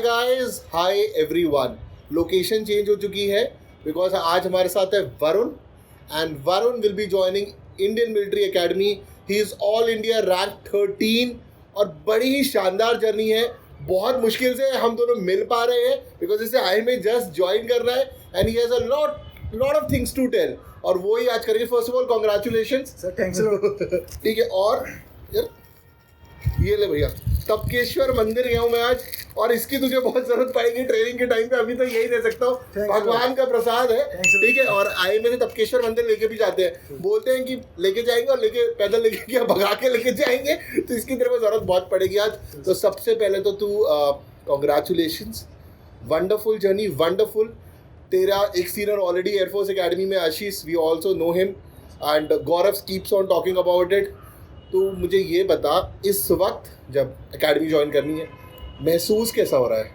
Guys, hi everyone. Location change हो चुकी है बिकॉज आज हमारे साथ है Varun and Varun will be joining Indian Military academy. He is all India rank 13 और बड़ी ही शानदार जर्नी है। बहुत मुश्किल से हम दोनों मिल पा रहे हैं बिकॉज इसे आई में जस्ट ज्वाइन कर रहा है and he has a lot of things to tell और वो ही आज करेंगे। First of all congratulations sir, thanks. ठीक है। और यार ये ले भैया, तपकेश्वर मंदिर गया हूँ मैं आज और इसकी तुझे बहुत जरूरत पड़ेगी ट्रेनिंग के टाइम पे। अभी तो यही दे सकता हूँ, भगवान का प्रसाद है। ठीक है। और आई में से तपकेश्वर मंदिर लेके भी जाते हैं, बोलते हैं कि लेके जाएंगे और लेके पैदल लेके क्या भगा के लेके जाएंगे, तो इसकी तेरे को जरूरत बहुत पड़ेगी आज। तो सबसे पहले तो तू कॉन्ग्रेचुलेशंस, वंडरफुल जर्नी, वंडरफुल। तेरा एक सीनियर ऑलरेडी एयरफोर्स एकेडमी में, Ashish, we also know him and Gaurav keeps on talking about it. तो मुझे ये बता, इस वक्त जब एकेडमी ज्वाइन करनी है महसूस कैसा हो रहा है?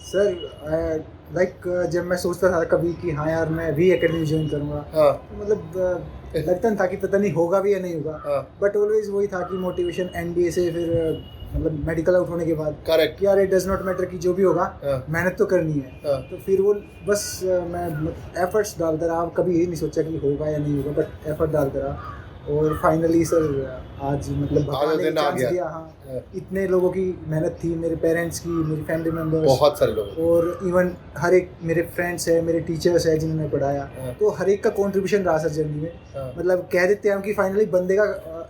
सर जब मैं सोचता था कभी कि हाँ यार मैं भी एकेडमी ज्वाइन करूँगा, हाँ। तो मतलब लगता था कि पता नहीं होगा भी या नहीं होगा, हाँ। बट ऑलवेज वही था कि मोटिवेशन एनडीए से फिर मतलब मेडिकल आउट होने के बाद करेक्ट यार इट डज नॉट मैटर कि जो भी होगा, हाँ। मेहनत तो करनी है। हाँ। तो फिर वो बस मैं एफर्ट्स डालता रहा। कभी यही नहीं सोचा कि होगा या नहीं होगा, बट एफर्ट डालता रहा और फाइनली सर आज मतलब भगवान ने चांस दिया। हाँ, इतने लोगों की मेहनत थी, मेरे पेरेंट्स की, मेरी फैमिली मेंबर्स, बहुत सारे लोग, और इवन हर एक मेरे फ्रेंड्स है, मेरे टीचर्स है जिन्होंने पढ़ाया, तो हर एक का कंट्रीब्यूशन रहा सर जर्नी में। मतलब कह देते हैं हम कि फाइनली बंदे का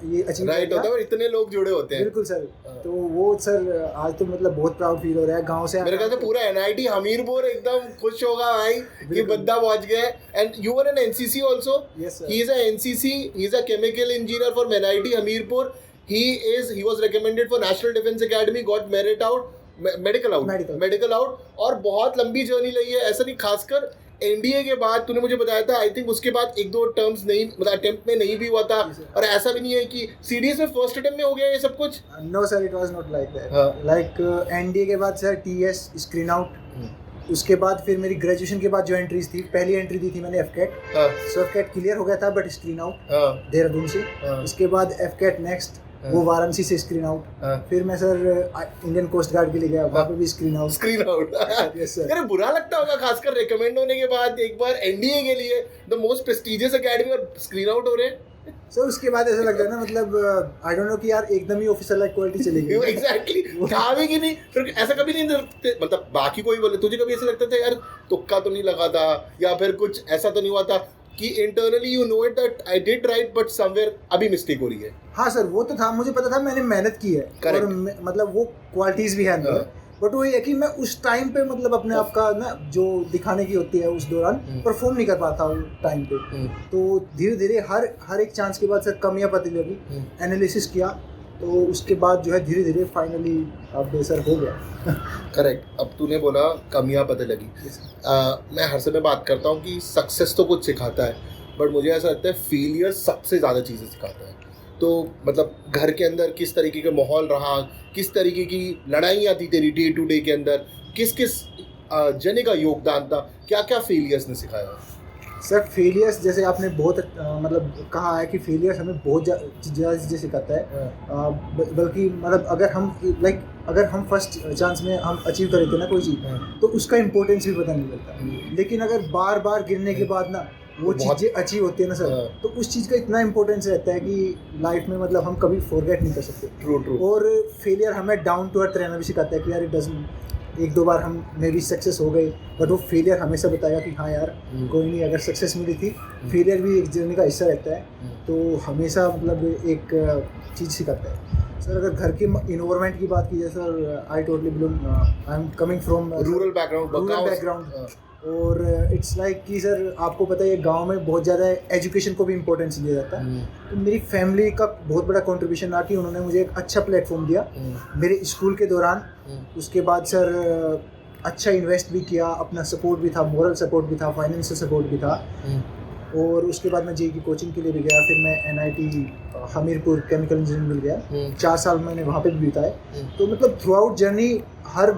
ये अचीव राइट होता है और इतने लोग जुड़े होते हैं। बिल्कुल सर। तो वो सर आज तो मतलब बहुत प्राउड फील हो रहा है। गांव से मेरे ख्याल से पूरा एनआईटी हमीरपुर एकदम खुश होगा भाई कि बंदा पहुंच गया। And you were in NCC also? Yes sir. He is a NCC, he is a chemical engineer for NIT Hamirpur. he was recommended for National Defense Academy, got merit out, medical out और बहुत लंबी journey रही है। ऐसा नहीं, खासकर NDA के बाद तूने मुझे बताया था, आई थिंक उसके बाद एक दो टर्म्स नहीं, मतलब अटेम्प्ट में नहीं भी हुआ था। और ऐसा भी नहीं है कि सीडीएस में फर्स्ट अटेम्प्ट में हो गया ये सब कुछ। No sir, it was not like that. Like NDA के बाद सर टीएस स्क्रीन आउट, उसके बाद फिर मेरी ग्रेजुएशन के बाद जो एंट्रीज थी, पहली एंट्री दी थी मैंने एफकेट, सो एफकेट क्लियर हो गया था बट स्क्रीन आउट देहरादून से। उसके बाद एफकेट नेक्स्ट, वो वाराणसी से स्क्रीन आउट। फिर मैं सर इंडियन कोस्ट गार्ड के लिए गया, वहाँ पे भी स्क्रीन आउट। Yes sir. यार बुरा लगता होगा खासकर रिकमेंड होने के बाद एक बार एनडीए के लिए, द मोस्ट प्रेस्टिजियस एकेडमी, और स्क्रीन आउट हो रहे हैं। सर उसके बाद ऐसा लगता है ना, मतलब आई डोंट नो कि यार एकदम ही ऑफिसर लाइक क्वालिटी चली गई। एग्जैक्टली, था भी कि नहीं। फिर ऐसा कभी नहीं, मतलब बाकी कोई बोले, तुझे कभी ऐसा लगता था यार तुक्का तो नहीं लगा था, या फिर कुछ ऐसा तो नहीं हुआ था कि internally you know it that I did right but somewhere अभी मिस्टेक हो रही है? हाँ सर, वो तो था, मुझे पता था मैंने मेहनत की है। Correct. और मतलब वो क्वालिटीज भी है अंदर, बट वो ये कि मैं उस टाइम पे मतलब अपने आप का ना जो दिखाने की होती है उस दौरान परफॉर्म नहीं कर पाता उस टाइम पे। तो धीरे धीरे हर एक चांस के बाद सर कमियां पता लगी, एनालिसिस किया, तो उसके बाद जो है धीरे धीरे फाइनली अब सर हो गया। करेक्ट। अब तूने बोला कमियां पता लगी। मैं हर समय बात करता हूँ कि सक्सेस तो कुछ सिखाता है, बट मुझे ऐसा लगता है फेलियर सबसे ज़्यादा चीज़ें सिखाता है। तो मतलब घर के अंदर किस तरीके का माहौल रहा, किस तरीके की लड़ाइयाँ थी तेरी डे टू डे के अंदर, किस किस जने का योगदान था, क्या क्या फेलियर्स ने सिखाया? सर फेलियर्स जैसे आपने बहुत मतलब कहा है कि फेलियर्स हमें बहुत ज़्यादा चीज़ें सिखाता है। बल्कि मतलब अगर हम फर्स्ट चांस में हम अचीव कर लेते ना कोई चीज़, तो उसका इम्पोर्टेंस भी पता नहीं लगता। लेकिन अगर बार बार गिरने के बाद ना वो चीज़ें अचीव होती है ना सर, तो उस चीज़ का इतना इम्पोर्टेंस रहता है कि लाइफ में मतलब हम कभी फॉरगेट नहीं कर सकते। ट्रू। और फेलियर हमें डाउन टू अर्थ रहना भी सिखाता है कि यार इट डजंट, एक दो बार हम मे भी सक्सेस हो गए, बट वो फेलियर हमेशा बताएगा कि हाँ यार कोई नहीं, अगर सक्सेस मिली थी, फेलियर भी एक जर्नी का हिस्सा रहता है। तो हमेशा मतलब एक चीज़ सिखाता है सर। अगर घर के इन्वायरमेंट की बात की जाए sir, I totally belong, I am coming from rural background, और इट्स लाइक कि सर आपको पता है गांव में बहुत ज़्यादा एजुकेशन को भी इम्पोर्टेंस दिया जाता है। तो मेरी फैमिली का बहुत बड़ा कंट्रीब्यूशन रहा कि उन्होंने मुझे एक अच्छा प्लेटफॉर्म दिया मेरे स्कूल के दौरान। उसके बाद सर अच्छा इन्वेस्ट भी किया, अपना सपोर्ट भी था, मोरल सपोर्ट भी था, फाइनेंशियल सपोर्ट भी था। और उसके बाद मैं जेईई की कोचिंग के लिए भी गया। फिर मैं एनआईटी हमीरपुर केमिकल इंजीनियरिंग मिल गया, 4 साल मैंने वहाँ पे भी बिताए। तो मतलब थ्रू आउट जर्नी हर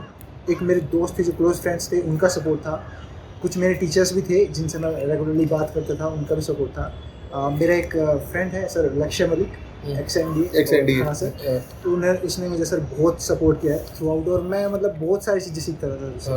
एक मेरे दोस्त थे जो क्लोज फ्रेंड्स थे, उनका सपोर्ट था। कुछ मेरे टीचर्स भी थे जिनसे मैं रेगुलरली बात करता था, उनका भी सपोर्ट था। मेरा एक फ्रेंड है सर, लक्ष्य मलिक, XND हाँ सर। तो उसने मुझे सर बहुत सपोर्ट किया है थ्रू आउट, और मैं मतलब बहुत सारी चीज़ें सीखता था उससे।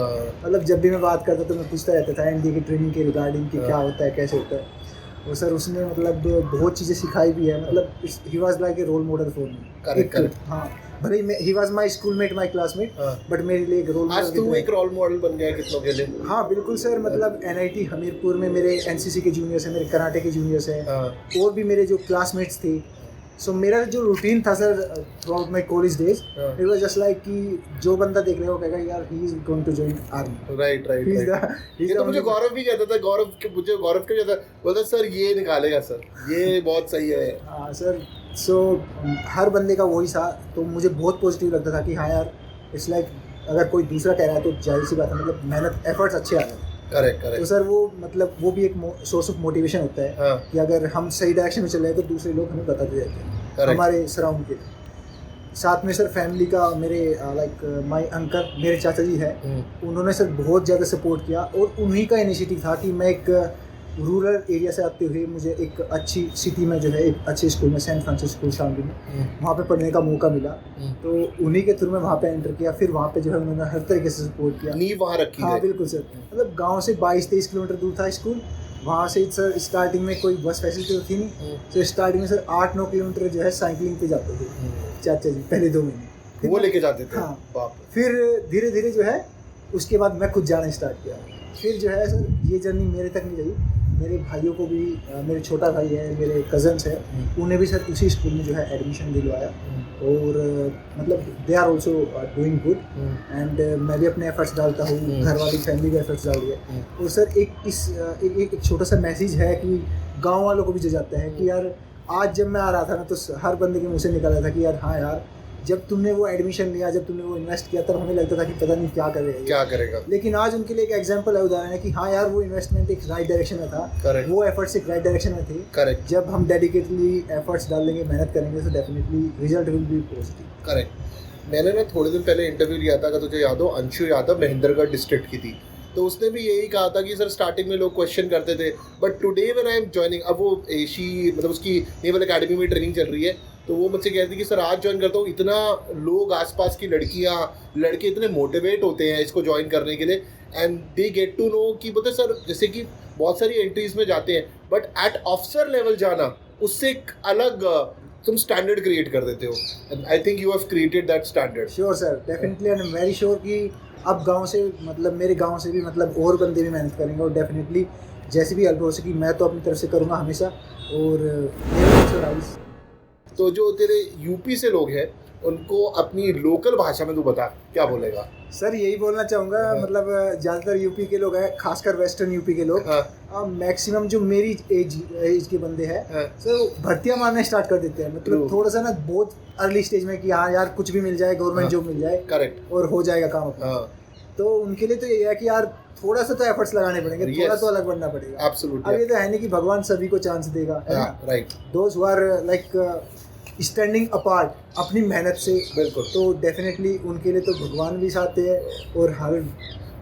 मतलब जब भी मैं बात करता तो मैं पूछता रहता था NDA की ट्रेनिंग के रिगार्डिंग कि क्या होता है, कैसे होता है। और सर उसने मतलब बहुत चीज़ें सिखाई भी है, मतलब he was like a role model for me. Correct. हाँ, भले ही was my schoolmate, my classmate, but मेरे लिए एक रोल मॉडल। आज तू एक रोल मॉडल बन गया है कितनों के लिए। हाँ बिल्कुल सर, मतलब NIT हमीरपुर में मेरे NCC के जूनियर्स हैं, मेरे कराटे के जूनियर्स हैं, और भी मेरे जो क्लासमेट्स थे। सो मेरा जो रूटीन था sir throughout my college days, it was just like कि जो बंदा देख रहे हो कहेगा यार he is going to join army. Right. ये तो मुझे गौरव भी कहता था, गौरव क्या कहता बोलता सर ये निकालेगा सर, ये बहुत सही है। हाँ सर, सो हर बंदे का वही था, तो मुझे बहुत पॉजिटिव लगता था कि हाँ यार इट्स लाइक अगर कोई दूसरा कह रहा है तो जाहिर सी बात है, मतलब मेहनत एफर्ट्स अच्छे आ रहे हैं। करेक्ट। तो सर वो मतलब वो भी एक सोर्स ऑफ मोटिवेशन होता है कि अगर हम सही डायरेक्शन में चल रहे हैं तो दूसरे लोग हमें बताते रहते हैं हमारे सराउंड के। साथ में सर फैमिली का, मेरे लाइक माय अंकल, मेरे चाचा जी है, उन्होंने सर बहुत ज़्यादा सपोर्ट किया, और उन्हीं का इनिशिएटिव था कि मैं एक रूरल एरिया से आते हुए मुझे एक अच्छी सिटी में जो है एक अच्छे स्कूल में, सेंट फ्रांसिस स्कूल शामली में, वहाँ पे पढ़ने का मौका मिला। तो उन्हीं के थ्रू में वहाँ पे एंटर किया, फिर वहाँ पे जो है उन्होंने हर तरीके से सपोर्ट किया, नींव वहाँ रखी। हाँ बिल्कुल सर, मतलब गांव से 22-23 किलोमीटर दूर था स्कूल। वहाँ से सर स्टार्टिंग में कोई बस फैसिलिटी तो थी नहीं, तो स्टार्टिंग में सर 8-9 किलोमीटर जो है साइकिलिंग पे जाते थे चाचा जी, पहले 2 महीने वो लेके जाते थे। हाँ, फिर धीरे धीरे जो है उसके बाद मैं खुद जाना स्टार्ट किया। फिर जो है सर ये जर्नी मेरे तक नहीं रही, मेरे भाइयों को भी, मेरे छोटा भाई है, मेरे कजन्स हैं, उन्हें भी सर उसी स्कूल में जो है एडमिशन दिलवाया, और मतलब they are also doing good, and मैं भी अपने एफर्ट्स डालता हूँ, घर वाली फैमिली के एफर्ट्स डाल दिए। और सर एक छोटा सा मैसेज है कि गाँव वालों को भी जो जाता है कि यार आज जब मैं आ रहा था ना तो हर बंदे के मुँह से निकल रहा था कि यार हाँ यार जब तुमने वो एडमिशन लिया, जब तुमने वो इन्वेस्ट किया, तब हमें लगता था कि पता नहीं क्या करेगा। लेकिन आज उनके लिए एक एग्जांपल है, उदाहरण है कि हाँ यार वो इन्वेस्टमेंट एक राइट डायरेक्शन में था, वो एफर्ट्स एक राइट डायरेक्शन में थे। करेक्ट। जब हम डेडिकेटली एफर्ट्स डालेंगे, मेहनत करेंगे, तो definitely result will be positive. Correct. मैंने ना थोड़े दिन पहले इंटरव्यू लिया था, अगर तुझे याद हो, अंशु यादव महेंद्रगढ़ डिस्ट्रिक्ट की थी, तो उसने भी यही कहा था कि सर स्टार्टिंग में लोग क्वेश्चन करते थे, but today when I am joining, अब वो मतलब उसकी नेवल एकेडमी में ट्रेनिंग चल रही है, तो वो मुझसे कहती कि सर आज ज्वाइन करता हूँ, इतना लोग आसपास की लड़कियाँ लड़के इतने मोटिवेट होते हैं इसको ज्वाइन करने के लिए, and they get to know कि बोलते सर जैसे कि बहुत सारी एंट्रीज में जाते हैं, बट एट ऑफिसर लेवल जाना उससे एक अलग तुम स्टैंडर्ड क्रिएट कर देते हो, and I think you have created that standard. Sure sir, definitely, and I am very sure कि अब गांव से, मतलब मेरे गांव से भी मतलब और बंदे भी मेहनत करेंगे, और डेफिनेटली जैसी भी हेल्प हो सके मैं तो अपनी तरफ से करूँगा हमेशा। और तो जो तेरे यूपी से लोग हैं उनको अपनी लोकल भाषा में तू बता, क्या बोलेगा? सर यही बोलना चाहूँगा, मतलब ज़्यादातर यूपी के लोग हैं, खासकर वेस्टर्न यूपी के लोग, मैक्सिमम जो मेरी एज के बंदे हैं सर भर्तियाँ मारना स्टार्ट कर देते हैं, मतलब थोड़ा सा ना बहुत अर्ली स्टेज में कि हाँ यार कुछ भी मिल जाए, गवर्नमेंट जॉब मिल जाए, करेक्ट, और हो जाएगा काम अपना। तो उनके लिए तो ये है कि यार थोड़ा सा तो एफर्ट्स लगाने पड़ेंगे, थोड़ा तो अलग बनना पड़ेगा। एब्सोल्युटली। अब ये तो है नहीं कि भगवान सभी को चांस देगा, है ना? Right. Those who are like standing apart अपनी मेहनत से, बिल्कुल, तो डेफिनेटली उनके लिए तो भगवान भी साथ है, और हर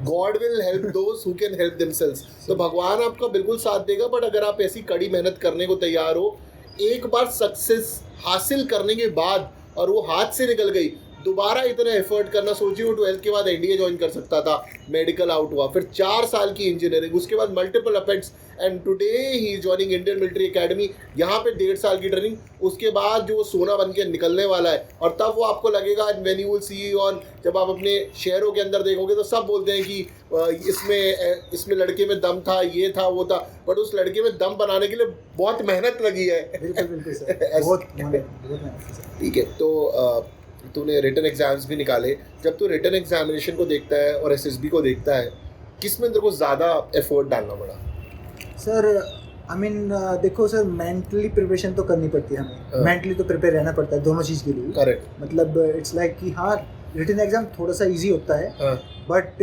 God will help those who can help themselves. तो भगवान आपका बिल्कुल साथ देगा, बट अगर आप ऐसी कड़ी मेहनत करने को तैयार हो, एक बार सक्सेस हासिल करने के बाद और वो हाथ से निकल गई, दोबारा इतना एफर्ट करना, सोचिए वो 12th के बाद NDA ज्वाइन कर सकता था, मेडिकल आउट हुआ, फिर 4 साल की इंजीनियरिंग, उसके बाद multiple aspects, and today he is joining Indian Military Academy, यहाँ पे 1.5 साल की ट्रेनिंग, उसके बाद जो सोना बन के निकलने वाला है, और तब वो आपको लगेगा when you will see on, जब आप अपने शहरों के अंदर देखोगे तो सब बोलते हैं कि इसमें लड़के में दम था, ये था, वो था, बट उस लड़के में दम बनाने के लिए बहुत मेहनत लगी है। बिल्कुल सर, बहुत मेहनत। ठीक है, तो तूने रिटन एग्जाम्स भी निकाले, जब तू रिटन एग्जामिनेशन को देखता है और SSB को देखता है, किस में तेरे को ज़्यादा एफर्ट डालना पड़ा? सर आई मीन देखो सर, मेंटली प्रिपरेशन तो करनी पड़ती है हमें, मेंटली तो प्रिपेयर रहना पड़ता है दोनों चीज़ के लिए। करेक्ट। मतलब इट्स लाइक कि हाँ रिटन एग्जाम थोड़ा सा इजी होता है, बट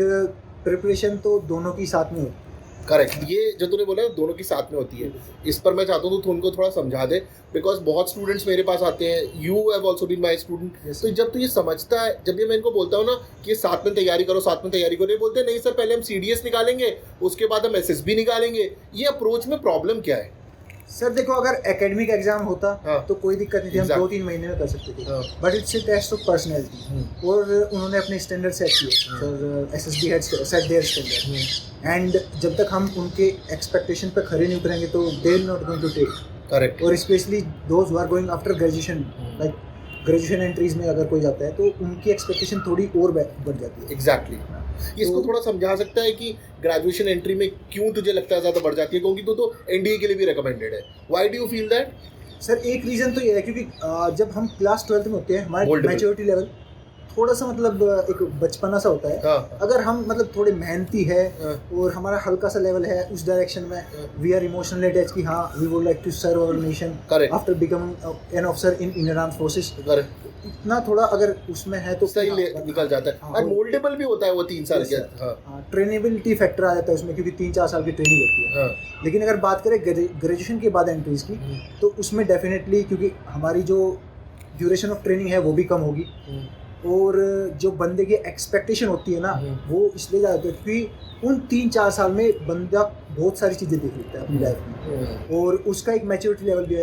प्रिपरेशन तो दोनों की साथ में होती है। करेक्ट, ये जो तूने बोला दोनों की साथ में होती है, इस पर मैं चाहता हूँ तो उनको थोड़ा समझा दे, बिकॉज बहुत स्टूडेंट्स मेरे पास आते हैं, you have also been my student, तो जब तू ये समझता है, जब ये मैं इनको बोलता हूँ ना कि साथ में तैयारी करो, साथ में तैयारी करो, ये बोलते हैं नहीं सर पहले हम CDS निकालेंगे, उसके बाद हम SSB निकालेंगे, ये अप्रोच में प्रॉब्लम क्या है? सर देखो, अगर एकेडमिक एग्जाम होता हाँ। तो कोई दिक्कत नहीं थी, हम Exactly. 2-3 महीने में कर सकते थे, हाँ। But it's a test of personality, और उन्होंने अपने स्टैंडर्ड सेट किए sir, SSB had set their standard, and जब तक हम उनके एक्सपेक्टेशन पे खरे नहीं उतरेंगे तो they are not going to take, correct. और specially those who are going after graduation, like graduation entries में अगर कोई जाता है तो उनकी एक्सपेक्टेशन थोड़ी और बढ़ जाती है। एग्जैक्टली। इसको थोड़ा समझा सकता है कि ग्रेजुएशन एंट्री में क्यों तुझे लगता है ज़्यादा बढ़ जाती है, क्योंकि तू तो एनडीए के लिए भी रिकमेंडेड है। Why do you feel that? Sir एक रीज़न तो ये है क्योंकि जब हम क्लास 12th में होते हैं, हमारा Moldable. मैच्योरिटी लेवल थोड़ा सा मतलब एक बचपना सा होता है। हाँ। अगर हम मतलब थोड़े मेहनती है हाँ। और हमारा हल्का सा लेवल है उस डायरेक्शन में, वी आर इमोशनली अटैच कि हाँ we would like to serve our nation Correct. After becoming an officer in Indian armed forces, correct, इतना थोड़ा अगर उसमें है तो सही निकल जाता है। और मोल्डेबल भी होता है वो 3 साल के। हाँ। ट्रेनेबिलिटी फैक्टर आ जाता है उसमें, क्योंकि 3-4 साल की ट्रेनिंग होती है। हाँ। लेकिन अगर बात करें ग्रेजुएशन के बाद एंट्रीज की, तो उसमें डेफिनेटली क्योंकि हमारी जो ड्यूरेशन ऑफ ट्रेनिंग है वो भी कम होगी, और जो बंदे की एक्सपेक्टेशन होती है ना वो इसलिए ज़्यादा होती है क्योंकि उन 3-4 साल में बंदा बहुत सारी चीज़ें देख लेता है अपनी लाइफ में, और उसका एक मैच्योरिटी लेवल भी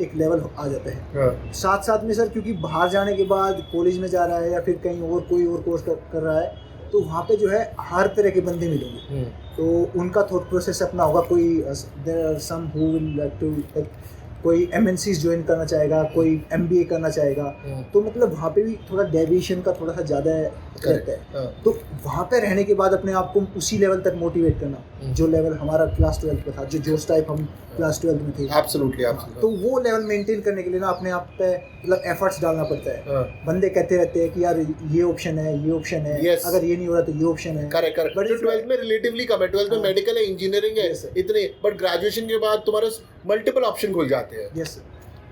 एक लेवल आ जाता है। साथ साथ में सर क्योंकि बाहर जाने के बाद कॉलेज में जा रहा है या फिर कहीं और कोई और कोर्स कर रहा है, तो वहाँ पे जो है हर तरह के बंदे मिलेंगे, तो उनका थॉट प्रोसेस अपना होगा। कोई there are some who will like to, कोई MNCs ज्वाइन करना चाहेगा, कोई MBA करना चाहेगा, तो मतलब वहाँ पे भी थोड़ा डेविएशन का थोड़ा सा ज़्यादा रहता है। तो वहाँ पे रहने के बाद अपने आप को उसी लेवल तक मोटिवेट करना जो लेवल हमारा क्लास 12 पे था, जो जोश टाइप हम क्लास 12 में थे, एब्सोल्युटली। तो वो लेवल मेंटेन करने के लिए ना अपने आप पे मतलब एफर्ट्स डालना पड़ता है। बंदे कहते रहते हैं कि यार ये ऑप्शन है, ये ऑप्शन है, Yes. अगर ये नहीं हो रहा तो ये ऑप्शन है। Correct correct. But जो it's 12th में रिलेटिवली कम है, 12th में मेडिकल है, इंजीनियरिंग है, Yes, sir. इतने, बट ग्रेजुएशन के बाद तुम्हारे मल्टीपल ऑप्शन खुल जाते हैं। यस,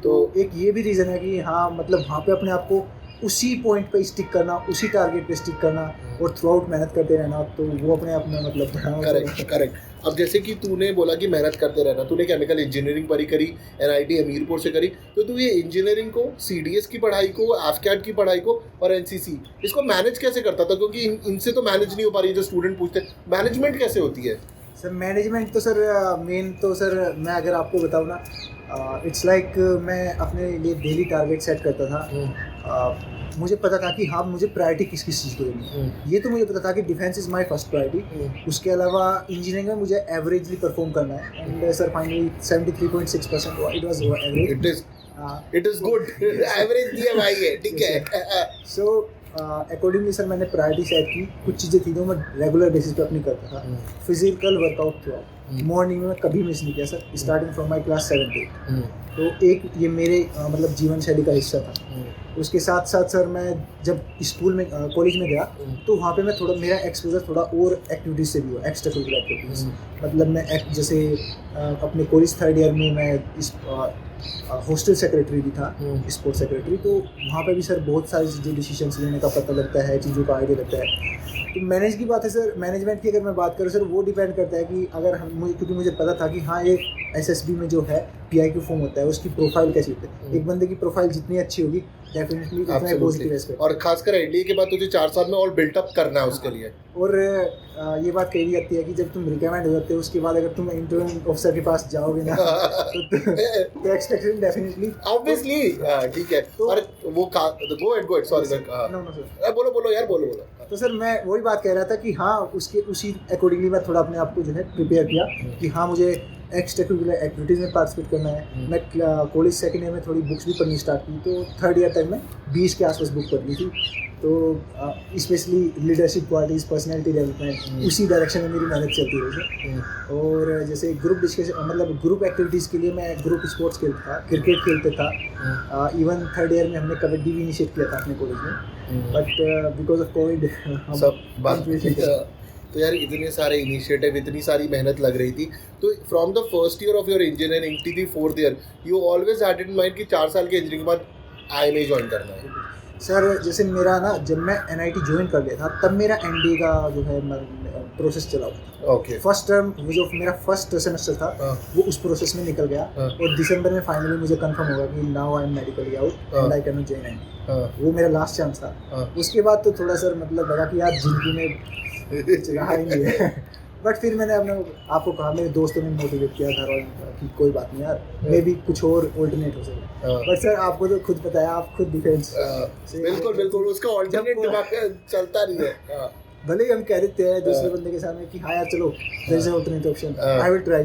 तो एक ये भी रीज़न है कि हाँ मतलब वहाँ पे अपने आप को उसी पॉइंट पे स्टिक करना, उसी टारगेट पे स्टिक करना और थ्रू आउट मेहनत करते रहना, तो वो अपने आप में मतलब करेक्ट करेक्ट। अब जैसे कि तूने बोला कि मेहनत करते रहना, तूने केमिकल इंजीनियरिंग करी NIT हमीरपुर से करी, तो तू ये इंजीनियरिंग को, CDS की पढ़ाई को, AFCAT की पढ़ाई को और NCC इसको मैनेज कैसे करता था? क्योंकि इनसे तो मैनेज नहीं हो पा रही, जो स्टूडेंट पूछते हैं मैनेजमेंट कैसे होती है? सर मैनेजमेंट तो सर मेन तो सर मैं अगर आपको बताऊँ ना, इट्स लाइक मैं अपने लिए डेली टारगेट सेट करता था। मुझे पता था कि हाँ मुझे प्रायोरिटी किस किस चीज़ को देनी है। ये तो मुझे पता था कि defence is my first priority, उसके अलावा इंजीनियरिंग में मुझे एवरेजली परफॉर्म करना है, and sir finally 73.6% it was average. It is good. Average दिया भाई है, ठीक है। सो अकॉर्डिंगली सर मैंने प्रायोरिटी सेट की। कुछ चीज़ें थी जो मैं रेगुलर बेसिस पे अपनी करता था। फिजिकल वर्कआउट थ्रू मॉर्निंग में मैं कभी मिस नहीं किया sir, starting from my class 7th। तो एक ये मेरे मतलब जीवन शैली का हिस्सा था। उसके साथ साथ सर मैं जब स्कूल में कॉलेज में गया तो वहाँ पे मैं थोड़ा मेरा एक्सपोजर थोड़ा और एक्टिविटीज़ से भी हुआ, एक्स्ट्रा करिकुलर एक्टिविटीज़। मतलब मैं जैसे अपने कॉलेज 3rd ईयर में मैं इस हॉस्टल सेक्रेटरी भी था, स्पोर्ट्स सेक्रेटरी। तो वहाँ पे भी सर बहुत सारी चीज़ें डिसीजंस लेने का पता लगता है, चीज़ों का आइडिया लगता है। तो मैनेज की बात है सर, मैनेजमेंट की अगर मैं बात करूँ सर, वो डिपेंड करता है कि अगर हम क्योंकि मुझे पता था कि हाँ ये SSB में जो है PIQ फॉर्म होता है उसकी प्रोफाइल कैसी होती है। एक बंदे की प्रोफाइल जितनी अच्छी होगी डेफिनेटली उतना पॉजिटिव एस्पेक्ट, और खासकर एनडीए के बाद तुझे 4 साल में और बिल्टअप करना है उसके लिए। और ये बात कही जाती है कि जब तुम रिकमेंड हो जाते हो उसके बाद अगर तुम इंटरव्यू ऑफिसर के पास जाओगे ना तो एक्सपेक्टेशन डेफिनेटली ऑब्वियसली ठीक है। और वो गो एट सॉरी बोलो यार बोलो। तो सर मैं वही बात कह रहा था कि हाँ उसके उसी अकॉर्डिंगली मैं थोड़ा अपने आप को जो है प्रिपेयर किया कि हाँ मुझे एक्स्ट्रा करिकुलर एक्टिविटीज़ में पार्टिसिपेट करना है। मैं कॉलेज 2nd ईयर में थोड़ी बुक्स भी पढ़नी स्टार्ट की, तो 3rd ईयर तक मैं 20 के आसपास बुक पढ़ ली थी। तो specially leadership qualities, personality development, उसी डायरेक्शन में मेरी मेहनत चलती रही है। और जैसे ग्रुप डिस्कशन मतलब ग्रुप एक्टिविटीज़ के लिए मैं ग्रुप स्पोर्ट्स खेलता था, क्रिकेट खेलता था। इवन 3rd ईयर में हमने कबड्डी भी इनिशिएट किया था अपने कॉलेज में, बट बिकॉज ऑफ कोविड सब बात। तो यार इतने सारे इनिशिएटिव, इतनी सारी मेहनत लग रही थी। तो from the first year of your engineering T the 4th year you always had in mind कि 4 साल के इंजीनियरिंग के बाद IMA ज्वाइन करना है। सर जैसे मेरा ना जब मैं NIT ज्वाइन कर लिया था तब मेरा NDA का जो है प्रोसेस चला हुआ। ओके। फर्स्ट टर्म जो मेरा फर्स्ट सेमेस्टर था वो उस प्रोसेस में निकल गया, और दिसंबर में फाइनली मुझे कंफर्म होगा कि now I am medically out and I can not join NDA। वो मेरा लास्ट चांस था। उसके बाद तो थोड़ा सर मतलब लगा कि यार जिंदगी में रहा ही नहीं है। बट फिर मैंने अपने आपको कहा, मेरे दोस्तों ने मोटिवेट किया, घर वालों ने कहा कि कोई बात नहीं यार, मे भी कुछ और ऑल्टरनेट हो सकता है। बट सर आपको तो खुद पता है, आप खुद डिफेंस बिल्कुल बिल्कुल, उसका ऑल्टरनेट दिमाग में चलता नहीं है। भले ही हम कह देते हैं दूसरे बंदे के सामने कि हाँ यार चलो there is alternate option, I will try,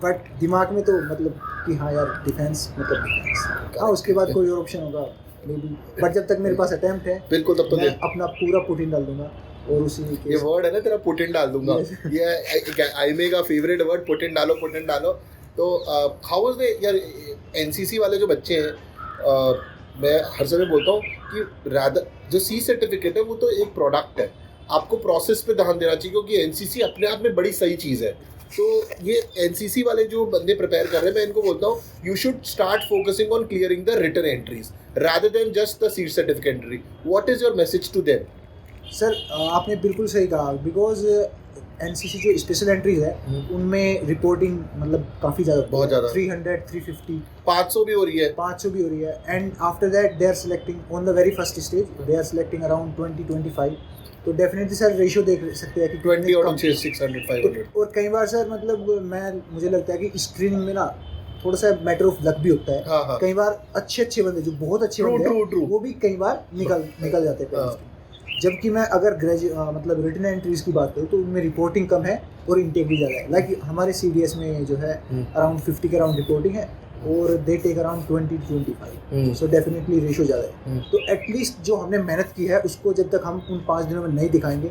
but दिमाग में तो मतलब कि हाँ यार डिफेंस मतलब डिफेंस, हाँ उसके बाद कोई और ऑप्शन होगा मे बी, बट जब तक मेरे पास अटेम्प्ट है बिल्कुल तब तो मैं अपना पूरा पुट इन डाल दूंगा। और उसी ये वर्ड है ना तेरा, पुट इन डाल दूंगा, ये आईमे का फेवरेट वर्ड, पुट इन डालो पुट इन डालो। तो हाउ वाज द यार एनसीसी वाले जो बच्चे हैं, मैं हर समय बोलता हूँ कि रादर जो सी सर्टिफिकेट है वो तो एक प्रोडक्ट है, आपको प्रोसेस पे ध्यान देना चाहिए, क्योंकि एनसीसी अपने आप में बड़ी सही चीज़ है। तो ये एनसीसी वाले जो बंदे प्रिपेयर कर रहे हैं, मैं इनको बोलता हूँ you should start focusing on clearing the written entries rather than just the seat certificate entry. What is your message to them? Sir आपने बिल्कुल सही कहा, बिकॉज एनसीसी जो स्पेशल एंट्रीज है उनमें रिपोर्टिंग मतलब काफ़ी ज़्यादा, बहुत ज़्यादा, 300 350 500 भी हो रही है, 500 भी हो रही है। And after that they are selecting on the very first stage, they are selecting around 20-25। तो डेफिनेटली सर रेशियो देख सकते हैं कि 20 और 600 500। और कई बार सर मतलब मुझे लगता है कि स्क्रीनिंग में ना थोड़ा सा मैटर ऑफ लक भी होता है। हाँ, हाँ। कई बार अच्छे बंदे जो बहुत अच्छे बंदे हैं वो भी कई बार निकल जाते हैं। जबकि मैं अगर मतलब रिटन एंट्रीज की बात करूँ तो उनमें रिपोर्टिंग कम है और इंटेक भी ज़्यादा है। लाइक हमारे CDS में जो है अराउंड 50 के अराउंड रिपोर्टिंग है और they take around 20-25, so definitely ratio ज़्यादा है। तो एटलीस्ट जो हमने मेहनत की है उसको जब तक हम उन 5 दिनों में नहीं दिखाएंगे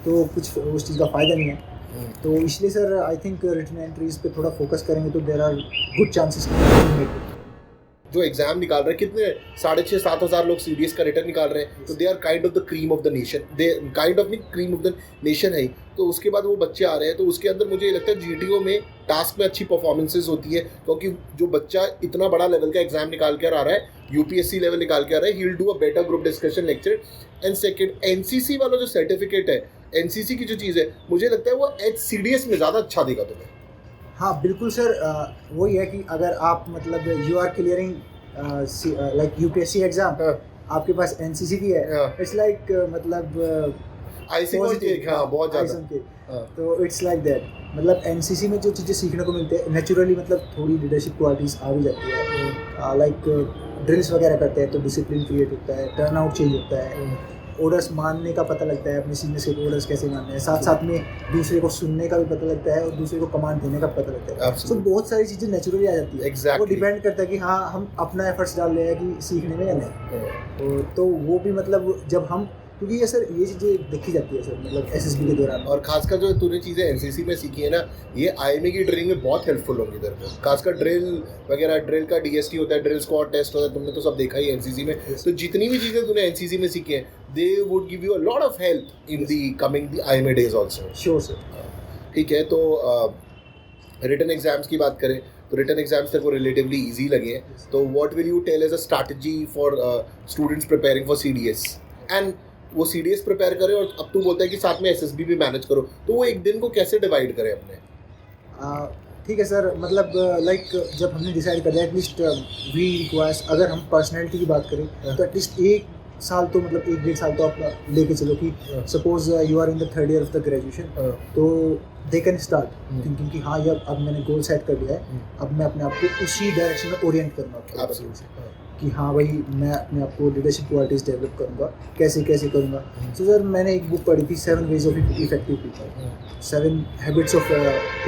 तो कुछ उस चीज़ का फ़ायदा नहीं है। तो इसलिए sir I think written entries पे थोड़ा फोकस करेंगे तो देयर आर गुड चांसेस। जो एग्जाम निकाल रहे हैं, कितने 6,500-7 हज़ार लोग CDS का रिटर्न निकाल रहे हैं, तो they are kind of the cream of the nation, they kind of नहीं क्रीम ऑफ द नेशन है। तो उसके बाद वो बच्चे आ रहे हैं, तो उसके अंदर मुझे लगता है GTO में टास्क में अच्छी परफॉर्मेंसेज होती है, क्योंकि जो बच्चा इतना बड़ा लेवल का एग्जाम निकाल कर आ रहा है, UPSC लेवल निकाल के आ रहा है, he will do a better group discussion lecture. And second, NCC वाला जो सर्टिफिकेट है, NCC की जो चीज़ है, मुझे लगता है वो CDS में ज़्यादा अच्छा देगा तुम्हें। हाँ बिल्कुल सर, वही है कि अगर आप मतलब you are clearing like UPSC exam, आपके पास NCC की है, इट्स लाइक मतलब बहुत ज़्यादा, तो इट्स लाइक दैट। मतलब NCC में जो चीज़ें सीखने को मिलते हैं नेचुरली, मतलब थोड़ी लीडरशिप क्वालिटीज़ आ भी जाती है। लाइक ड्रिल्स वगैरह करते हैं तो डिसिप्लिन क्रिएट होता है, टर्न आउट चेंज होता है, ऑर्डर्स मानने का पता लगता है, अपने सीनियर से ऑर्डर्स कैसे मानने हैं, साथ साथ में दूसरे को सुनने का भी पता लगता है और दूसरे को कमांड देने का पता लगता है। सो बहुत सारी चीज़ें नेचुरली आ जाती है। वो डिपेंड करता है कि हाँ हम अपना एफर्ट्स डाल रहे हैं कि सीखने में या नहीं। तो वो भी मतलब जब हम, क्योंकि ये सर ये चीज़ें देखी जाती है सर मतलब SSB के दौरान। और खासकर जो तूने चीज़ें NCC में सीखी है ना, ये IMA की ट्रेनिंग में बहुत हेल्पफुल होंगी तेरे को। खासकर ड्रिल वगैरह, ड्रिल का DST होता है, ड्रिल स्क्वाड टेस्ट होता है, तुमने तो सब देखा ही है NCC में। तो जितनी भी चीज़ें तूने NCC में सीखी हैं, they would give you a lot of help in the coming the IMA days also. Sure sir. ठीक है, तो रिटन एग्जाम्स की बात करें तो रिटन एग्जाम्स तेरे को रिलेटिवली ईजी लगे हैं, तो what will you tell as a strategy for students preparing for CDS? And वो CDS प्रिपेयर करें और अब तू बोलता है कि साथ में SSB भी मैनेज करो, तो वो एक दिन को कैसे डिवाइड करें अपने? ठीक है सर, मतलब लाइक जब हमने डिसाइड कर लिया एटलीस्ट वी रिक्वायर्स, अगर हम पर्सनैलिटी की बात करें तो एटलीस्ट 1 साल तो मतलब 1-1.5 साल तो आप लेके चलो कि suppose you are in the 3rd year of the graduation, तो दे कैन स्टार्ट थिंकिंग कि हाँ यार अब मैंने गोल सेट कर लिया है, अब मैं अपने आप को उसी डायरेक्शन में ओरिएंट करूँगा कि हाँ भाई मैं अपने आप को लीडरशिप क्वालिटीज़ डेवलप करूँगा, कैसे करूँगा। तो सर मैंने एक बुक पढ़ी थी 7 ways of effective people, 7 habits of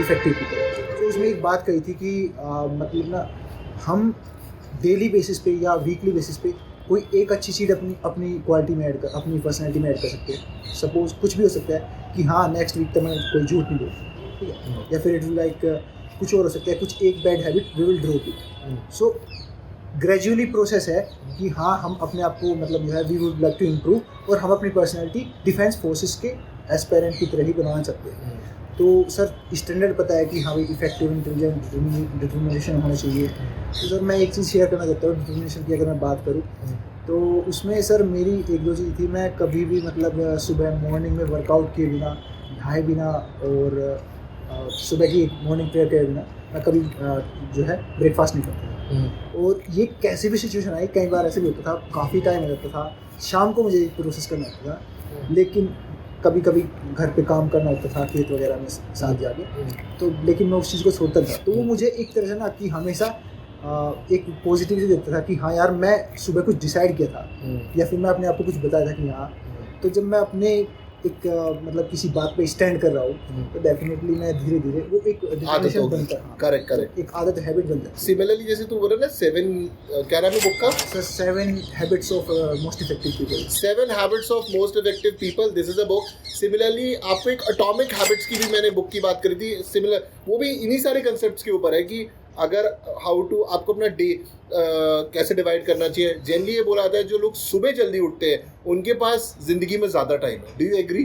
effective people। तो उसमें एक बात कही थी कि मतलब ना हम डेली बेसिस पे या वीकली बेसिस पे कोई एक अच्छी चीज़ अपनी क्वालिटी में ऐड कर, अपनी पर्सनैलिटी में ऐड कर सकते हैं। सपोज कुछ भी हो सकता है कि हाँ नेक्स्ट वीक तक मैं कोई झूठ नहीं बोलूँ, ठीक है, या फिर इट विल लाइक कुछ और हो सकता है, कुछ एक bad habit we will drop it. So gradually process है कि हाँ हम अपने आप को मतलब जो है we would like to improve और हम अपनी पर्सनैलिटी डिफेंस फोर्सेस के एस्पायरेंट की तरह ही बनाना चाहते हैं। तो सर स्टैंडर्ड पता है कि हाँ भाई इफेक्टिव, इंटेलिजेंट, डिटर्मिनेशन होना चाहिए। तो सर मैं एक चीज़ शेयर करना चाहता हूँ डिटर्मिनेशन की, अगर मैं बात करूँ तो उसमें सर मेरी 1-2 चीज़ थी। मैं कभी भी मतलब सुबह मॉर्निंग में वर्कआउट किए बिना, नहाए बिना और सुबह की मॉर्निंग प्रेयर किए बिना मैं कभी जो है ब्रेकफास्ट नहीं करता था। और ये कैसी भी सिचुएशन आई, कई बार ऐसे भी होता था, काफ़ी टाइम हो जाता था, शाम को मुझे प्रोसेस करना होता था, लेकिन कभी कभी घर पे काम करना होता था खेत वगैरह में साथ जाके, तो लेकिन मैं उस चीज़ को छोड़ता था। तो वो मुझे एक तरह से ना कि हमेशा एक पॉजिटिविटी देता था कि हाँ यार मैं सुबह कुछ डिसाइड किया था, या फिर मैं अपने आप को कुछ बताया था कि हाँ। तो जब मैं अपने एक मतलब किसी बात पे स्टैंड कर रहा हूँ तो डेफिनेटली मैं धीरे धीरे वो एक डिटर्मिनेशन बनता है। करेक्ट करेक्ट, एक आदत हैबिट बन जाती है। सिमिलरली जैसे तू बोल रहा ना 7 क्या नाम है बुक का? Sir 7 habits of most effective people. 7 habits of most effective people, this is a book. Similarly आपको एक एटॉमिक हैबिट्स की भी मैंने बुक की बात करी थी, सिमिलर वो भी इन्हीं सारे कंसेप्ट्स के ऊपर है कि अगर हाउ टू आपको अपना डे कैसे डिवाइड करना चाहिए। जनरली ये बोला जाता है जो लोग सुबह जल्दी उठते हैं उनके पास जिंदगी में ज़्यादा टाइम है। Do you agree?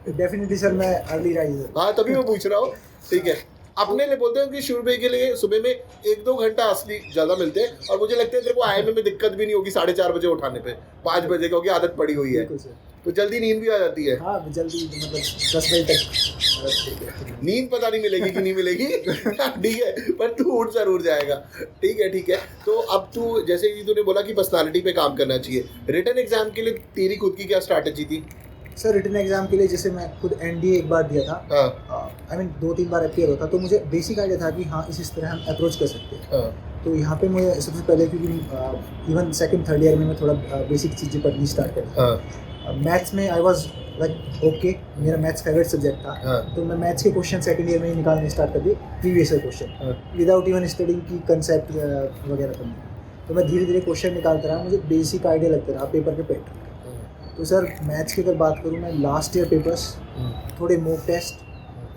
Definitely sir, मैं अर्ली राइजर। हाँ तभी मैं पूछ रहा हूँ, ठीक है। अपने लिए बोलते हैं कि शुरू के लिए सुबह में 1-2 घंटा असली ज़्यादा मिलते हैं, और मुझे लगता है तेरे को आईएमए में दिक्कत भी नहीं होगी 4:30 बजे उठाने पे, 5 बजे क्योंकि आदत पड़ी हुई है, तो जल्दी नींद भी आ जाती है। हाँ जल्दी, मतलब 10 बजे तक नींद पता नहीं मिलेगी कि नहीं मिलेगी ठीक है, पर तू उठ जरूर जाएगा। ठीक है ठीक है। तो अब तू जैसे कि तूने बोला कि पर्सनालिटी पे काम करना चाहिए, रिटन एग्जाम के लिए तेरी खुद की क्या स्ट्रैटेजी थी? सर रिटन एग्जाम के लिए जैसे मैं खुद एनडीए एक बार दिया था, आई मीन 2-3 बार अपियर होता, तो मुझे बेसिक आइडिया था कि हाँ इस तरह हम अप्रोच कर सकते हैं। तो यहाँ पे मुझे सबसे पहले, क्योंकि इवन सेकंड थर्ड ईयर में मैं थोड़ा बेसिक चीज़ें पढ़नी स्टार्ट करी। मैथ्स में आई वाज लाइक ओके, मेरा मैथ्स फेवरेट सब्जेक्ट था। तो मैं मैथ्स के क्वेश्चन सेकंड ईयर में ही निकालने स्टार्ट कर दिए, previous year question, without even studying की कंसेप्ट वगैरह करने। तो मैं धीरे धीरे क्वेश्चन निकालता रहा, मुझे बेसिक आइडिया लगता रहा पेपर के पैटर्न। तो सर मैथ्स की अगर बात करूँ, मैं लास्ट ईयर पेपर्स, थोड़े मॉक टेस्ट,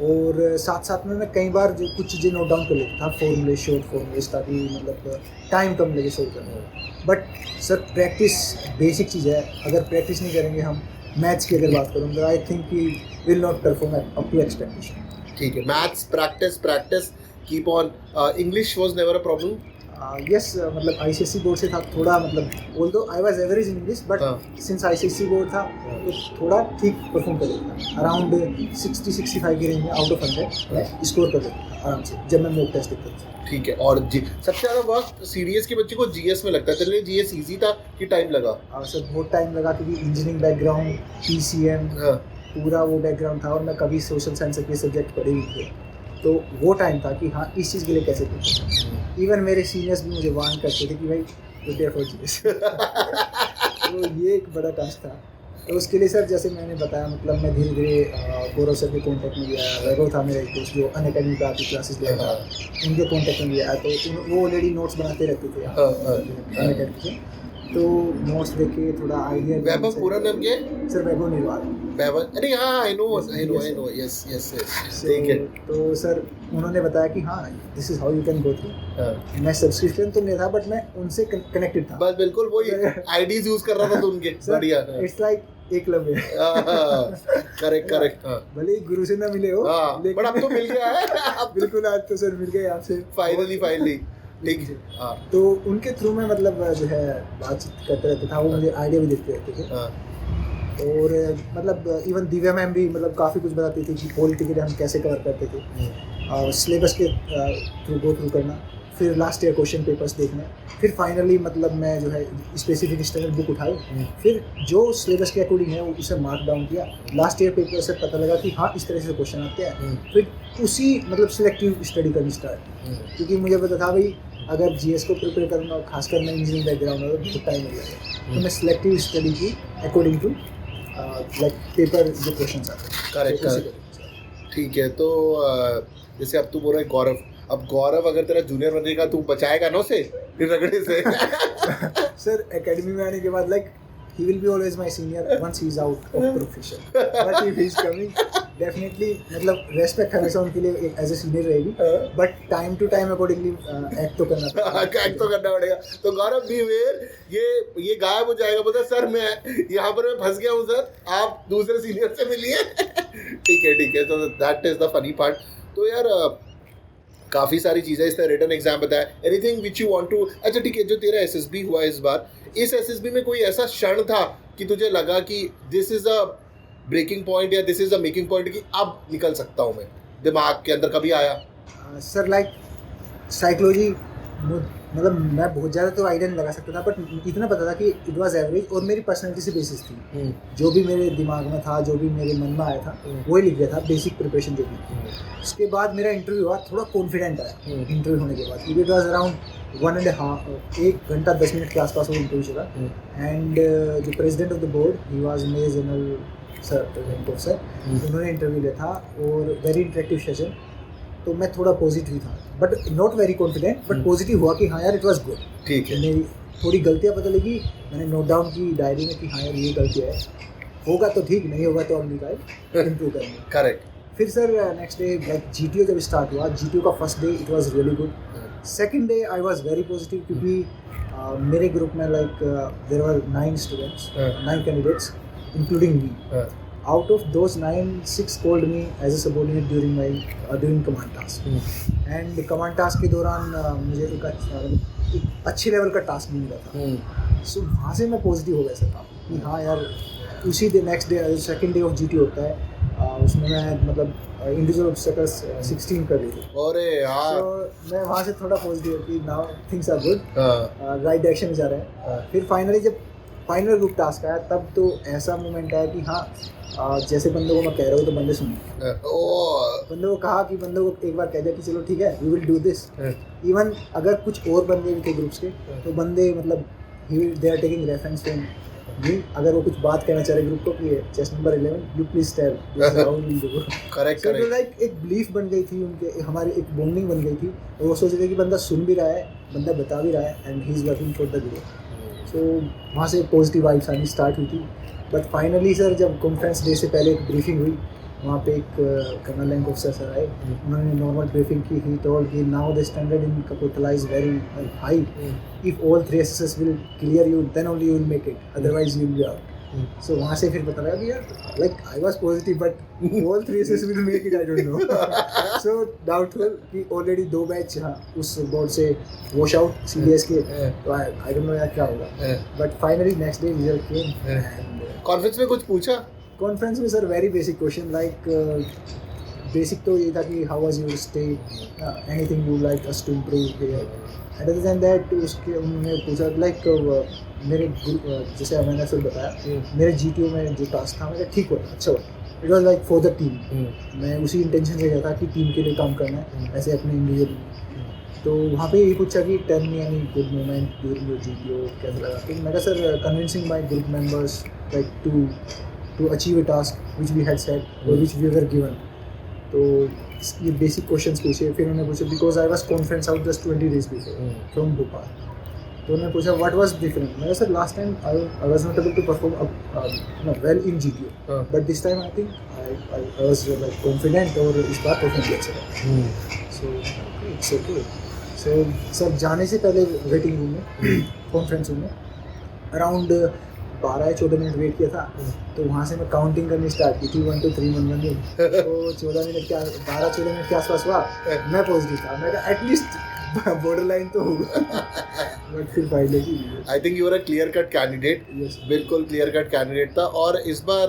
और साथ साथ में मैं कई बार जो कुछ चीज़ें नोट डाउन कर लेता था, फॉर्मूले, शॉर्ट फॉर्मूले, ताकि मतलब टाइम कम लगे सोल्व करने में। बट सर प्रैक्टिस बेसिक चीज़ है, अगर प्रैक्टिस नहीं करेंगे हम, मैथ्स की अगर बात करूँ तो आई थिंक कि will not perform up to expectation. ठीक है, maths practice keep on. English was never a problem? Yes, मतलब आईसीएसई बोर्ड से था थोड़ा, मतलब although I was average in English, but since ICSE board था तो थोड़ा ठीक परफॉर्म कर लेता था, अराउंड 60-65 के रेंज में आउट ऑफ 100 स्कोर कर लेता था आराम से जब मैं मॉक टेस्ट देता था। ठीक है। और सबसे ज़्यादा वक्त सीडीएस के बच्चे को जीएस में लगता है, तेरे लिए जीएस इजी था कि टाइम लगा? सर बहुत टाइम लगा, क्योंकि इंजीनियरिंग बैकग्राउंड, पीसीएम, पूरा वो बैकग्राउंड था, और मैं कभी सोशल साइंस के सब्जेक्ट पढ़े ही थे। तो वो टाइम था कि हाँ इस चीज़ के लिए कैसे प्रिपेयर। इवन मेरे सीनियर्स भी मुझे वार्न करते थे कि भाई प्रिपेयर फॉर जीएस। तो ये एक बड़ा टास्क था। तो उसके लिए सर जैसे मैंने बताया, मतलब मैं धीरे धीरे गौरव सर के कॉन्टैक्ट में गया। वैभव था मेरा एक दोस्त जो अनअकैडमी पे आती क्लासेस ले रहा था, उनके कॉन्टैक्ट में गया। तो वो ऑलरेडी नोट्स बनाते रहते थे अनअकैडमी से, तो नोट्स देख के थोड़ा आइडिया। वैभव पूरा नाम क्या है? सर वैभव निर्वाल। वैभव, अरे हाँ आई नो, यस। ठीक है। तो सर उन्होंने बताया कि हाँ this is how you can go through. मैं सब्सक्रिप्शन तो नहीं था, बट मैं उनसे कनेक्टेड था। बस बिल्कुल वही आईडीज यूज कर रहा था तो उनके। बढ़िया। इट्स लाइक एक लव है। करेक्ट। भले ही गुरु से ना मिले हो, लेकिन अब तो मिल गया है। अब बिल्कुल, आज तो सर मिल गए आपसे फाइनली। ठीक है। तो उनके थ्रू में मतलब जो है बातचीत करते रहते था, वो मुझे आइडिया भी देते रहते थे। और मतलब इवन दिव्या मैम भी मतलब काफ़ी कुछ बताती थी कि पॉलिटिकली हम कैसे कवर करते थे, सिलेबस के थ्रू गो थ्रू करना, फिर लास्ट ईयर क्वेश्चन पेपर्स देखने, फिर फाइनली मतलब मैं जो है स्पेसिफिक स्टैंडर्ड बुक उठाई, फिर जो सिलेबस के अकॉर्डिंग है उसे मार्क डाउन किया। लास्ट ईयर पेपर से पता लगा कि हाँ इस तरह से क्वेश्चन आते हैं, फिर उसी मतलब सिलेक्टिव स्टडी करनी स्टार्ट, क्योंकि मुझे पता था भाई अगर जीएस को प्रिपेयर करना, खासकर मैं इंजीनियरिंग बैकग्राउंड में, बहुत टाइम लग जाएगा। तो मैं सिलेक्टिव स्टडी की अकॉर्डिंग टू लाइक पेपर जो क्वेश्चन आते हैं। करेक्ट। ठीक है। तो जैसे अब तू बोल रहा है गौरव, अब गौरव अगर तेरा जूनियर बनेगा तू बचाएगा ना उसे फिर रगड़े से? सर एकेडमी में आने के बाद like he will be always my senior once he is out of profession, but if he is coming definitely मतलब रेस्पेक्ट हमेशा उनके लिए एक एज ए सीनियर रहेगी, but time to time accordingly act तो करना पड़ेगा। तो गौरव बी वेयर, ये गायब हो जाएगा, बोलता सर मैं यहाँ पर मैं फंस गया हूँ सर, आप दूसरे सीनियर से मिलिए। ठीक है। तो that is the funny part. तो यार काफ़ी सारी चीज़ें, इस तरह रिटन एग्जाम बताया, anything which you want to. अच्छा ठीक है, जो तेरा एसएसबी हुआ इस बार, इस एसएसबी में कोई ऐसा क्षण था कि तुझे लगा कि this is a breaking point या this is a making point कि अब निकल सकता हूँ मैं, दिमाग के अंदर कभी आया? सर लाइक साइकोलॉजी मतलब मैं बहुत ज़्यादा तो आइडिया नहीं लगा सकता था, बट इतना पता था कि इट वाज एवरेज, और मेरी पर्सनैलिटी से बेसिस थी। जो भी मेरे दिमाग में था, जो भी मेरे मन में आया था, वही लिख दिया था, बेसिक प्रिपरेशन जो भी। उसके बाद मेरा इंटरव्यू हुआ, थोड़ा कॉन्फिडेंट आया इंटरव्यू होने के बाद। इट वाज अराउंड 1 घंटा 10 मिनट के आसपास वो इंटरव्यू चला। एंड जो president of the board, he was major general sir, president sir, उन्होंने इंटरव्यू लिया था, और वेरी इंटरेक्टिव सेशन। तो मैं थोड़ा पॉजिटिव था, but not very confident, but positive हुआ कि हाँ यार इट वाज गुड। ठीक है। मेरी थोड़ी गलतियाँ पता लगी, मैंने नोट डाउन की डायरी में कि हाँ यार ये गलती है, होगा तो ठीक, नहीं होगा तो अगली बार इम्प्रूव करेंगे। करेक्ट। फिर sir next day like GTO जब स्टार्ट हुआ, GTO का first day it was really good. Second day I was very positive, क्योंकि मेरे ग्रुप में like there were 9 students, 9 candidates including me. Out of those 9, 6 called me as a subordinate during command task. And command task के दौरान मुझे एक अच्छे level का task मिला था। सो वहाँ से मैं पॉजिटिव हो गया सर कि हाँ यार, उसी day next day second day of GT होता है, उसमें मैं मतलब इंडिविजुअल ऑब्स्टेकल्स 16 कर ली थी। अरे यार, तो मैं वहाँ से थोड़ा पॉजिटिव कि now things are good, right direction में जा रहे हैं। फिर फाइनली जब फाइनल ग्रुप टास्क आया, तब तो ऐसा मोमेंट आया कि हाँ जैसे बंदों को मैं कह रहा हूँ तो बंदे सुनिए। बंदों को कहा कि बंदों को एक बार कह दिया कि चलो ठीक है, we will do this. Even अगर कुछ और बंदे भी थे ग्रुप्स के, तो बंदे मतलब they are taking reference from me. अगर वो कुछ बात कहना चाह रहे ग्रुप को कि chest number 11 you please tell how will do. Correct. So like एक बिलीफ बन गई थी उनके, हमारी एक बॉन्डिंग बन गई थी, और वो सोच रहे थे कि बंदा सुन भी रहा है, बंदा बता भी रहा है, and he is working for the group. So वहाँ से पॉजिटिव वाइब्स आनी स्टार्ट हुई थी। बट फाइनली सर जब कॉन्फ्रेंस डे से पहले एक ब्रीफिंग हुई, वहाँ पे एक कर्नल रैंक ऑफिसर सर आए, उन्होंने नॉर्मल ब्रीफिंग की। ही टोल्ड कि now the standard in Kapurthala is very high, if all 3 SSS will clear you then only you will make it, otherwise you will be out. So वहाँ से फिर पता लगा कि यार like I was positive, but all 3 SSS will make it, I don't know. So doubtful कि already 2 batch उस board से वॉश आउट CDS के, तो आई डोंट नो यार क्या होगा। But finally next day result came. And conference में कुछ पूछा? कॉन्फ्रेंस में sir very basic question, like basic तो ये था कि how was your stay, anything you like us to improve here. And other than that उसके उन्होंने पूछा लाइक मेरे जैसे मैंने सर बताया, मेरे GTO में जो टास्क था मेरा ठीक हुआ, अच्छा हुआ। It was like for the team. मैं उसी इंटेंशन से गया था कि टीम के लिए काम करना है, ऐसे अपने इंडिविजुअल। तो वहाँ पे यही पूछा कि tell me any good moment during your GTO, कैसा लगा। तो मैं कहा sir convincing my group members like to achieve a task which we had set और विच वी वर गिवन। तो ये बेसिक क्वेश्चंस पूछे। फिर उन्होंने पूछा because I was conference out just 20 days before from Bhopal. तो उन्होंने पूछा व्हाट वाज डिफरेंट। मैंने sir last time I was not able to perform well in GTO, but this time I think I was like confident, और इस बार perform किया अच्छा। So it's okay. So sir जाने से पहले वेटिंग रूम में, कॉन्फ्रेंस रूम में अराउंड 12 या 14 मिनट वेट किया था। तो वहाँ से मैं काउंटिंग करनी स्टार्ट की थी 1 2 3 1 1 2। तो 12-14 मिनट के आसपास हुआ, मैं पॉजिटिव था। मैं कहा एटलीस्ट बॉर्डर लाइन तो होगा। बट फिर finally I think you are a clear cut candidate. बिल्कुल क्लियर कट कैंडिडेट था। और इस बार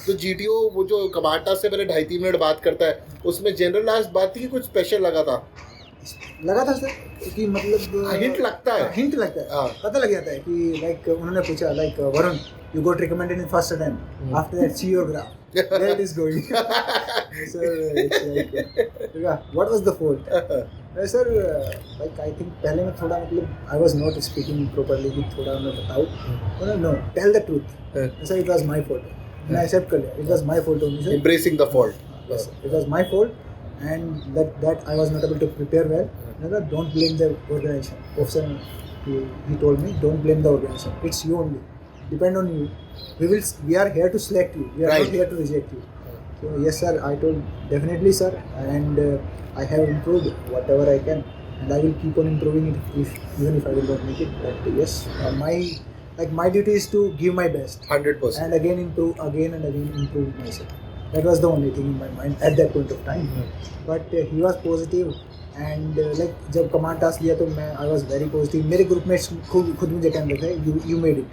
तो GTO वो जो कमांडर से पहले 2.5-3 मिनट बात करता है, उसमें जनरलाइज्ड बात थी कि कुछ स्पेशल लगा था सर कि मतलब हिंट लगता है, पता लग जाता है कि लाइक उन्होंने पूछा like Varun you got recommended in first attempt, after that see your graph, there it is going. Sir it's like what was the fault. Sir like I think पहले में थोड़ा मतलब I was not speaking properly कि थोड़ा मैं बताऊं, no tell the truth. Sir it was my fault, मैं accept कर लिया, it was my fault only sir, embracing the fault. Yes, it was my fault, and that I was not able to prepare well. Don't blame the organization. Officer, he told me, don't blame the organization. It's you only. Depend on you. We are here to select you. We are not here to reject you. So yes, sir. I told definitely, sir, and I have improved whatever I can, and I will keep on improving it even if I will not make it. But yes, my duty is to give my best. 100%. And again improve myself. That was the only thing in my mind at that point of time. But he was positive, and like जब command task लिया तो I was very positive. मेरे group में खुद मुझे कहने लगे you made it.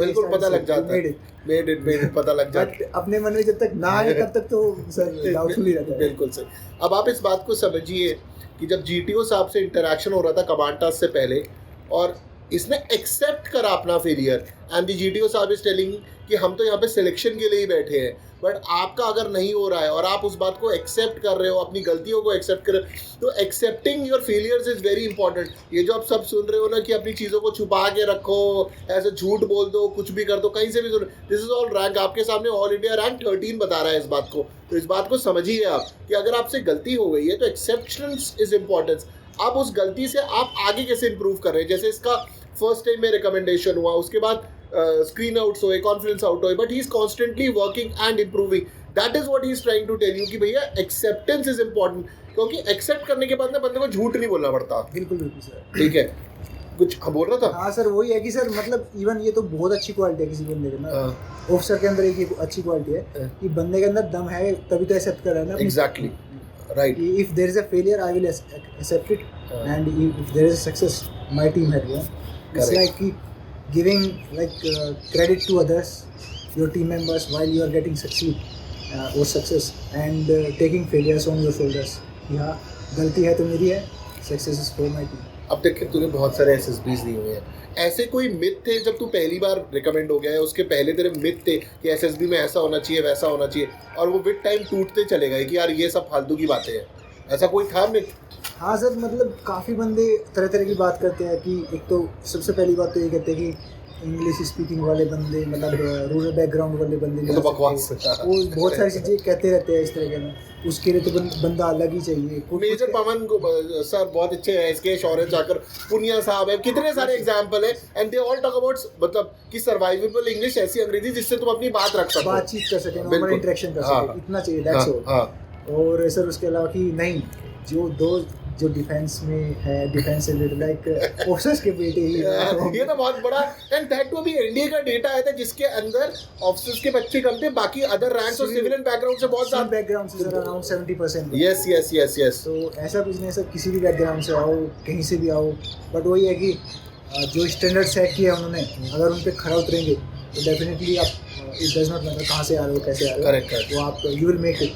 बिल्कुल पता लग जाता है, made it पता लग जाता है। But अपने मन में जब तक ना आए तब तक तो सर डाउटफुल ही रहता है। बिल्कुल सर। अब आप इस बात को समझिए कि जब GTO साहब से इंटरेक्शन हो रहा था कमांड टास्क से पहले, और इसने एक्सेप्ट करा अपना फेलियर, एंड द GTO साहब इज टेलिंग कि हम तो यहाँ पे सिलेक्शन के लिए ही बैठे हैं, बट आपका अगर नहीं हो रहा है और आप उस बात को एक्सेप्ट कर रहे हो, अपनी गलतियों को एक्सेप्ट कर रहे हो, तो accepting your failures is very important. ये जो आप सब सुन रहे हो ना कि अपनी चीज़ों को छुपा के रखो, ऐसे झूठ बोल दो, कुछ भी कर दो, कहीं से भी सुन, दिस इज ऑल रैंक। आपके सामने ऑल इंडिया रैंक 13 बता रहा है इस बात को। तो इस बात को समझिए आप कि अगर आपसे गलती हो गई है तो एक्सेप्शंस इज इम्पॉर्टेंस। आप उस गलती से आप आगे कैसे इंप्रूव कर रहे हैं। जैसे इसका फर्स्ट टाइम में रिकमेंडेशन हुआ, उसके बाद स्क्रीन आउट्स हुए, कॉन्फ्रेंस आउट हुए, but he is constantly working and improving. That is what he is trying to tell you कि भैया एक्सेप्टेंस इज इम्पॉर्टेंट, क्योंकि एक्सेप्ट करने के बाद ना बंदे को झूठ नहीं बोलना पड़ता। बिल्कुल बिल्कुल सर। ठीक है, कुछ बोल रहा था? हाँ सर, वही है कि सर मतलब इवन ये तो बहुत अच्छी क्वालिटी है किसी बंदे के अंदर। ऑफिसर के अंदर एक अच्छी क्वालिटी है कि बंदे के अंदर दम है तभी तो एक्सेप्ट कर रहा है ना। Exactly right. If there is a failure I will accept it, and if there is a success my team had won. It's like giving credit to others, your team members, while you are getting succeed or success, and taking failures on your shoulders. हाँ, गलती है तो मेरी है, success is for my team. अब देख, तूने बहुत सारे SSBs दिए हुए हैं। ऐसे कोई मिथ थे जब तू पहली बार रिकमेंड हो गया है, उसके पहले तेरे मिथ थे कि SSB में ऐसा होना चाहिए, वैसा होना चाहिए, और वो विद टाइम टूटते चले गए कि यार ये सब फालतू की बातें हैं, ऐसा कोई था मिथ? हाँ सर, मतलब काफ़ी बंदे तरह तरह की बात करते हैं कि एक तो सबसे पहली बात तो ये कहते हैं कि इंग्लिश स्पीकिंग वाले बंदे, मतलब रूरल बैकग्राउंड वाले बंदे तो बकवास, वो बहुत सारी चीज़ें कहते रहते हैं इस तरह के। उसके लिए तो बंदा अलग ही चाहिए। मेजर पवन को सर बहुत अच्छे हैं, इसके शौर्य जाकर, पुनिया साहब है, कितने सारे एग्जांपल है, and they all talk about मतलब कि सर्वाइवेबल इंग्लिश, ऐसी अंग्रेजी जिससे तुम अपनी बात रख सको, बातचीत कर सके, नॉर्मल इंटरेक्शन कर सके, इतना चाहिए, दैट्स ऑल। और सर उसके अलावा कि नहीं, जो डिफेंस में है, डिफेंस से रिलेटेड लाइक ऑफिसर्स के बेटे ही ये तो बहुत बड़ा, एंड दैट टू अभी एनडीए का डेटा आया था जिसके अंदर ऑफिसर्स के बच्चे कम थे, बाकी अदर रैंक्स और सिविलियन बैकग्राउंड से बहुत ज्यादा बैकग्राउंड से around 70%। Yes yes yes yes. तो ऐसा कुछ नहीं सर, किसी भी बैकग्राउंड से आओ, कहीं से भी आओ, बट वही है कि जो स्टैंडर्ड सेट किया उन्होंने, अगर उन पे खरा उतरेंगे तो डेफिनेटली आप, इट डज नॉट मैटर कहाँ से आ रहे हो, कैसे आ रहे हो, करेक्ट, वो आप यू विल मेक इट।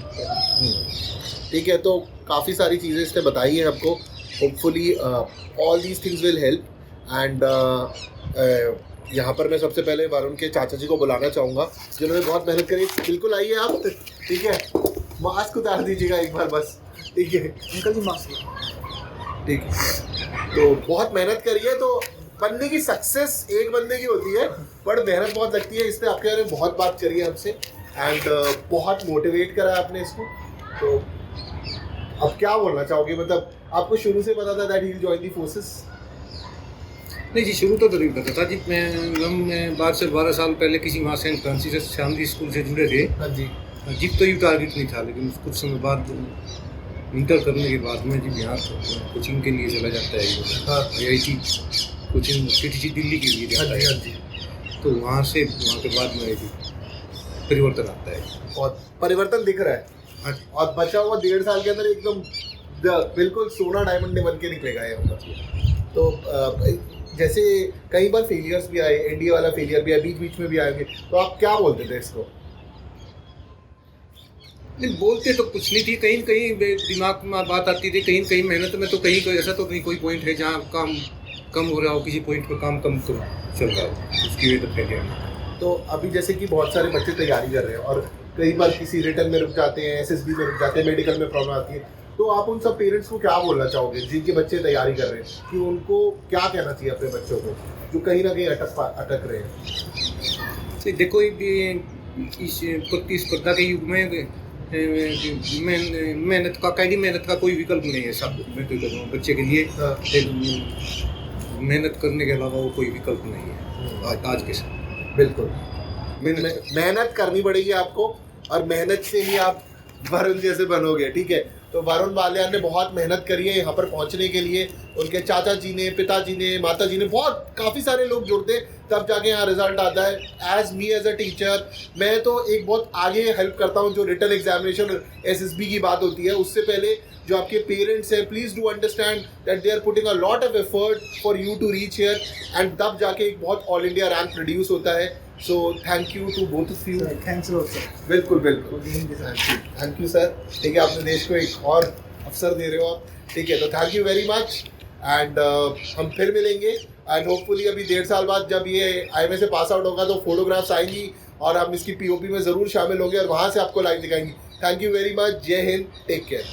ठीक है, तो काफ़ी सारी चीज़ें इसने बताई हैं आपको। Hopefully all these things will help, and यहाँ पर मैं सबसे पहले वरुण के चाचा जी को बुलाना चाहूँगा जिन्होंने बहुत मेहनत करी। बिल्कुल आइए आप, ठीक है, मास्क उतार दीजिएगा एक बार बस, ठीक है अंकल जी, मास्क, ठीक है। तो बहुत मेहनत करी है, तो बंदे की सक्सेस एक बंदे की होती है, बट मेहनत बहुत लगती है। इसने आपके बारे में बहुत बात करी है हमसे, एंड बहुत मोटिवेट करा है आपने इसको। तो अब क्या बोलना चाहोगे, मतलब आपको शुरू से पता था that he will join the forces? नहीं जी, शुरू तो नहीं पता था जी। मैं 12 साल पहले किसी वहाँ सेंट फ्रांसिस श्यामजी स्कूल से जुड़े थे। हाँ जी। जीत तो ये टारगेट नहीं था, लेकिन कुछ समय बाद इंटर करने के बाद में जी यहाँ कोचिंग के लिए चला जाता है, IIT कोचिंग CTC दिल्ली के लिए जाता है। तो वहाँ के बाद में परिवर्तन आता है, और परिवर्तन दिख रहा है, और बचा हुआ 1.5 साल के अंदर एकदम बिल्कुल सोना डायमंड बन के निकलेगा ये होगा। तो जैसे कई बार फेलियर्स भी आए, एनडीए वाला फेलियर भी आया, बीच में भी आएंगे, तो आप क्या बोलते थे इसको? नहीं, बोलते तो कुछ नहीं थी, कहीं दिमाग में बात आती थी, कहीं मेहनत में तो कहीं ऐसा तो नहीं कोई पॉइंट है जहाँ काम कम हो रहा हो, किसी पॉइंट पर काम कम तो चल रहा हो, उसकी वजह तो फेलियर। तो अभी जैसे कि बहुत सारे बच्चे तैयारी कर रहे हैं और कई बार किसी रिटर्न में रुक जाते हैं, SSB में रुक जाते हैं, मेडिकल में प्रॉब्लम आती है, तो आप उन सब पेरेंट्स को क्या बोलना चाहोगे जिनके बच्चे तैयारी कर रहे हैं, कि उनको क्या कहना चाहिए अपने बच्चों को जो कहीं ना कहीं अटक रहे हैं? तो देखो, इस प्रतिस्पर्धा के युग में मेहनत का कोई विकल्प नहीं है। सब मैं तो कहूँ बच्चे के लिए मेहनत करने के अलावा वो कोई विकल्प नहीं है आज के समय। बिल्कुल, मेहनत करनी पड़ेगी आपको, और मेहनत से ही आप वरुण जैसे बनोगे, ठीक है। तो वरुण बालियान ने बहुत मेहनत करी है यहाँ पर पहुँचने के लिए। उनके चाचा जी ने, पिताजी ने, माता जी ने, बहुत काफ़ी सारे लोग जुड़ते तब जाके यहाँ रिजल्ट आता है। एज अ टीचर मैं तो एक बहुत आगे हेल्प करता हूँ। जो रिटन एग्जामिनेशन SSB की बात होती है, उससे पहले जो आपके पेरेंट्स हैं, please do understand that they are putting a lot of effort for you to reach here, and तब जाके एक बहुत ऑल इंडिया रैंक प्रोड्यूस होता है। So thank you to both of you. Thanks lot sir. बिल्कुल बिल्कुल, thank you sir. ठीक है, आपने देश को एक और अवसर दे रहे हो आप, ठीक है। तो thank you very much and हम फिर मिलेंगे एंड होपफुली अभी 1.5 साल बाद जब ये IMA से पास आउट होगा तो फोटोग्राफ्स आएंगी और हम इसकी POP में ज़रूर शामिल होंगे और वहाँ से आपको लाइव दिखाएंगे। थैंक यू वेरी मच, जय हिंद, टेक केयर।